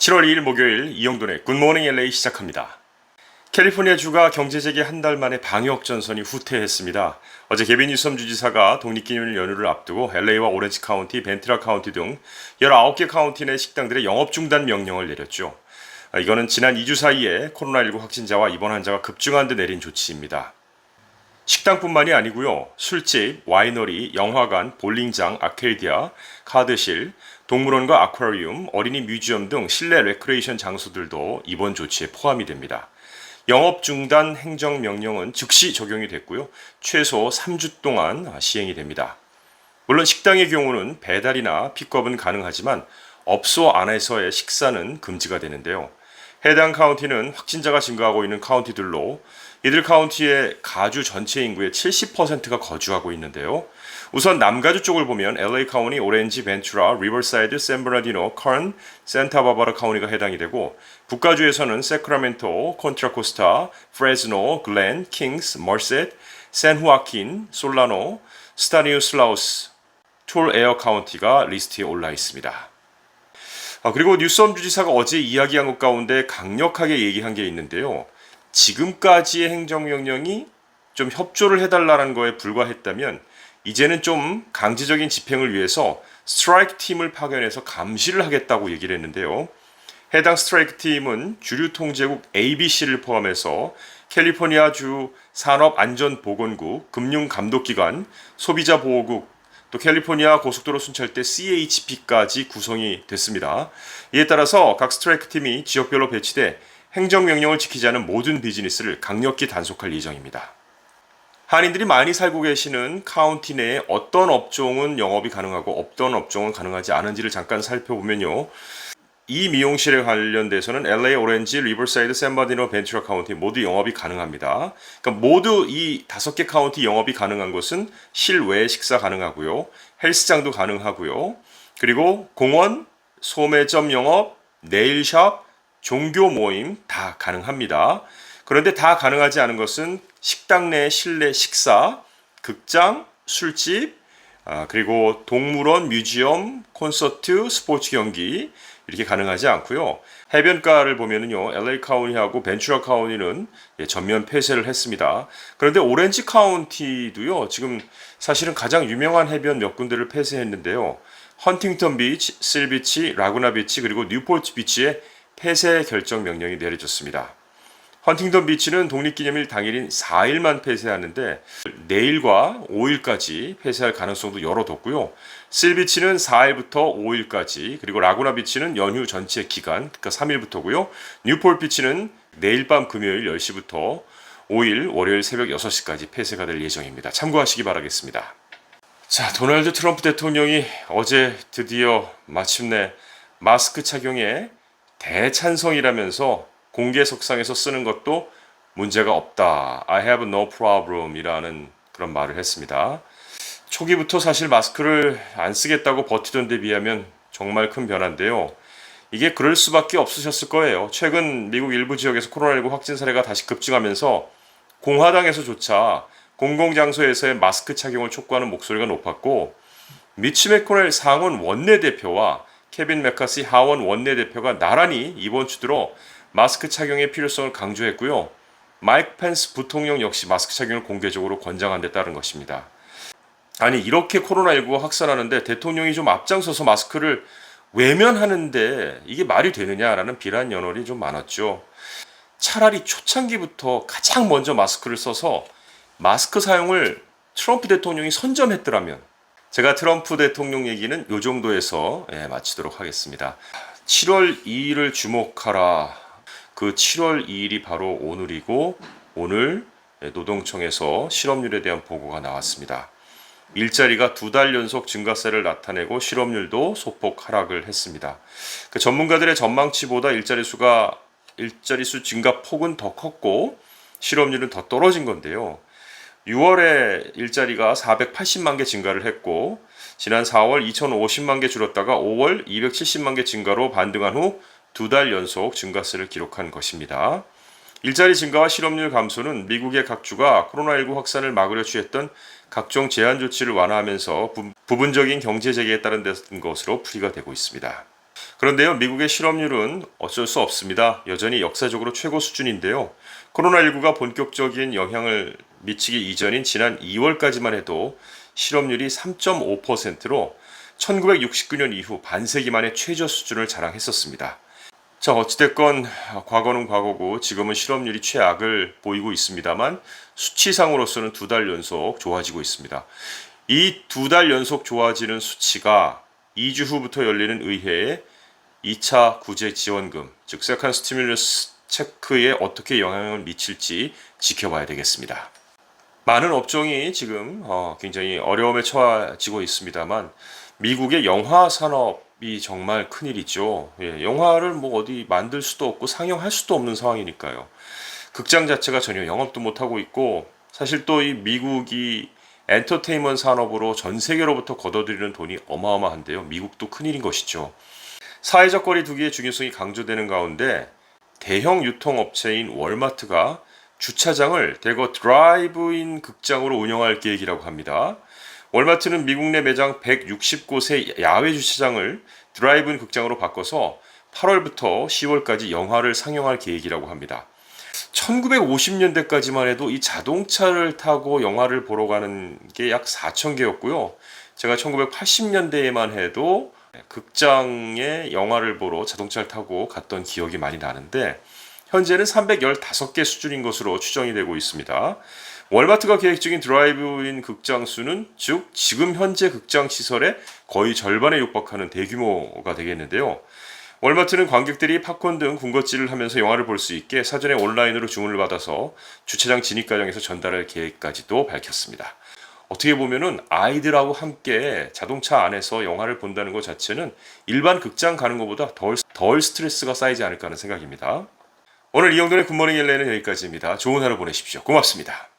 7월 2일 목요일 이영돈의 굿모닝 LA 시작합니다. 캘리포니아주가 경제재개 한 달 만에 방역 전선이 후퇴했습니다. 어제 개빈 뉴섬 주지사가 독립기념일 연휴를 앞두고 LA와 오렌지 카운티, 벤트라 카운티 등 19개 카운티 내 식당들의 영업 중단 명령을 내렸죠. 이거는 지난 2주 사이에 코로나19 확진자와 입원 환자가 급증한 데 내린 조치입니다. 식당뿐만이 아니고요. 술집, 와이너리, 영화관, 볼링장, 아케이디아, 카드실, 동물원과 아쿠아리움, 어린이 뮤지엄 등 실내 레크레이션 장소들도 이번 조치에 포함이 됩니다. 영업 중단 행정명령은 즉시 적용이 됐고요. 최소 3주 동안 시행이 됩니다. 물론 식당의 경우는 배달이나 픽업은 가능하지만 업소 안에서의 식사는 금지가 되는데요. 해당 카운티는 확진자가 증가하고 있는 카운티들로 이들 카운티의 가주 전체 인구의 70%가 거주하고 있는데요. 우선 남가주 쪽을 보면 LA 카운티, 오렌지, 벤투라, 리버사이드, 샌버나디노, 컬런, 산타바바라 카운티가 해당이 되고 북가주에서는 세크라멘토, 콘트라코스타, 프레즈노, 글렌, 킹스, 머셋, 샌후아킨, 솔라노, 스타니우슬라우스, 톨에어 카운티가 리스트에 올라 있습니다. 그리고 뉴섬 주지사가 어제 이야기한 것 가운데 강력하게 얘기한 게 있는데요. 지금까지의 행정명령이 좀 협조를 해달라는 거에 불과했다면 이제는 좀 강제적인 집행을 위해서 스트라이크 팀을 파견해서 감시를 하겠다고 얘기를 했는데요. 해당 스트라이크 팀은 주류 통제국 ABC를 포함해서 캘리포니아주 산업안전보건국, 금융감독기관, 소비자보호국, 또 캘리포니아 고속도로 순찰대 CHP까지 구성이 됐습니다. 이에 따라서 각 스트라이크 팀이 지역별로 배치돼 행정명령을 지키지 않은 모든 비즈니스를 강력히 단속할 예정입니다. 한인들이 많이 살고 계시는 카운티 내에 어떤 업종은 영업이 가능하고 어떤 업종은 가능하지 않은지를 잠깐 살펴보면요. 이 미용실에 관련돼서는 LA, 오렌지, 리버사이드, 샌버나디노, 벤투라 카운티 모두 영업이 가능합니다. 그러니까 모두 이 5개 카운티 영업이 가능한 곳은 실외 식사 가능하고요. 헬스장도 가능하고요. 그리고 공원, 소매점 영업, 네일샵, 종교 모임 다 가능합니다. 그런데 다 가능하지 않은 것은 식당 내 실내 식사, 극장, 술집, 그리고 동물원, 뮤지엄, 콘서트, 스포츠 경기 이렇게 가능하지 않고요. 해변가를 보면은요, LA 카운티하고 벤투라 카운티는 전면 폐쇄를 했습니다. 그런데 오렌지 카운티도요, 지금 사실은 가장 유명한 해변 몇 군데를 폐쇄했는데요. 헌팅턴 비치, 실비치, 라구나 비치 그리고 뉴포트 비치에 폐쇄 결정 명령이 내려졌습니다. 헌팅턴 비치는 독립기념일 당일인 4일만 폐쇄하는데 내일과 5일까지 폐쇄할 가능성도 열어뒀고요. 실비치는 4일부터 5일까지 그리고 라구나 비치는 연휴 전체 기간 그러니까 3일부터고요. 뉴폴 비치는 내일 밤 금요일 10시부터 5일 월요일 새벽 6시까지 폐쇄가 될 예정입니다. 참고하시기 바라겠습니다. 자, 도널드 트럼프 대통령이 어제 드디어 마침내 마스크 착용에 대찬성이라면서 공개석상에서 쓰는 것도 문제가 없다. I have no problem 이라는 그런 말을 했습니다. 초기부터 사실 마스크를 안 쓰겠다고 버티던 데 비하면 정말 큰 변화인데요. 이게 그럴 수밖에 없으셨을 거예요. 최근 미국 일부 지역에서 코로나19 확진 사례가 다시 급증하면서 공화당에서조차 공공장소에서의 마스크 착용을 촉구하는 목소리가 높았고 미치 매코넬 상원 원내대표와 케빈 메카시 하원 원내대표가 나란히 이번 주 들어 마스크 착용의 필요성을 강조했고요. 마이크 펜스 부통령 역시 마스크 착용을 공개적으로 권장한 데 따른 것입니다. 아니 이렇게 코로나19가 확산하는데 대통령이 좀 앞장서서 마스크를 외면하는데 이게 말이 되느냐라는 비난 연설이 좀 많았죠. 차라리 초창기부터 가장 먼저 마스크를 써서 마스크 사용을 트럼프 대통령이 선점했더라면 제가 트럼프 대통령 얘기는 이 정도에서 마치도록 하겠습니다. 7월 2일을 주목하라. 그 7월 2일이 바로 오늘이고 오늘 노동청에서 실업률에 대한 보고가 나왔습니다. 일자리가 2달 연속 증가세를 나타내고 실업률도 소폭 하락을 했습니다. 그 전문가들의 전망치보다 일자리 수 증가 폭은 더 컸고 실업률은 더 떨어진 건데요. 6월에 일자리가 480만 개 증가를 했고 지난 4월 2050만 개 줄었다가 5월 270만 개 증가로 반등한 후 2달 연속 증가세를 기록한 것입니다. 일자리 증가와 실업률 감소는 미국의 각 주가 코로나19 확산을 막으려 취했던 각종 제한 조치를 완화하면서 부분적인 경제 재개에 따른 것으로 풀이가 되고 있습니다. 그런데요, 미국의 실업률은 어쩔 수 없습니다. 여전히 역사적으로 최고 수준인데요. 코로나19가 본격적인 영향을 미치기 이전인 지난 2월까지만 해도 실업률이 3.5%로 1969년 이후 반세기 만에 최저 수준을 자랑했었습니다. 자, 어찌됐건 과거는 과거고 지금은 실업률이 최악을 보이고 있습니다만 수치상으로서는 2달 연속 좋아지고 있습니다. 이 2달 연속 좋아지는 수치가 2주 후부터 열리는 의회에 2차 구제 지원금, 즉 세컨 스티뮬러스 체크에 어떻게 영향을 미칠지 지켜봐야 되겠습니다. 많은 업종이 지금 굉장히 어려움에 처해지고 있습니다만 미국의 영화 산업이 정말 큰일이죠. 예, 영화를 뭐 어디 만들 수도 없고 상영할 수도 없는 상황이니까요. 극장 자체가 전혀 영업도 못하고 있고 사실 또 이 미국이 엔터테인먼트 산업으로 전 세계로부터 걷어들이는 돈이 어마어마한데요. 미국도 큰일인 것이죠. 사회적 거리 두기의 중요성이 강조되는 가운데 대형 유통업체인 월마트가 주차장을 대거 드라이브인 극장으로 운영할 계획이라고 합니다. 월마트는 미국 내 매장 160곳의 야외 주차장을 드라이브인 극장으로 바꿔서 8월부터 10월까지 영화를 상영할 계획이라고 합니다. 1950년대까지만 해도 이 자동차를 타고 영화를 보러 가는 게 약 4,000개였고요. 제가 1980년대에만 해도 극장에 영화를 보러 자동차를 타고 갔던 기억이 많이 나는데 현재는 315개 수준인 것으로 추정이 되고 있습니다. 월마트가 계획 중인 드라이브인 극장 수는 즉 지금 현재 극장 시설의 거의 절반에 육박하는 대규모가 되겠는데요. 월마트는 관객들이 팝콘 등 군것질을 하면서 영화를 볼 수 있게 사전에 온라인으로 주문을 받아서 주차장 진입 과정에서 전달할 계획까지도 밝혔습니다. 어떻게 보면은 아이들하고 함께 자동차 안에서 영화를 본다는 것 자체는 일반 극장 가는 것보다 덜 스트레스가 쌓이지 않을까 하는 생각입니다. 오늘 이영돈의 굿모닝 LA는 여기까지입니다. 좋은 하루 보내십시오. 고맙습니다.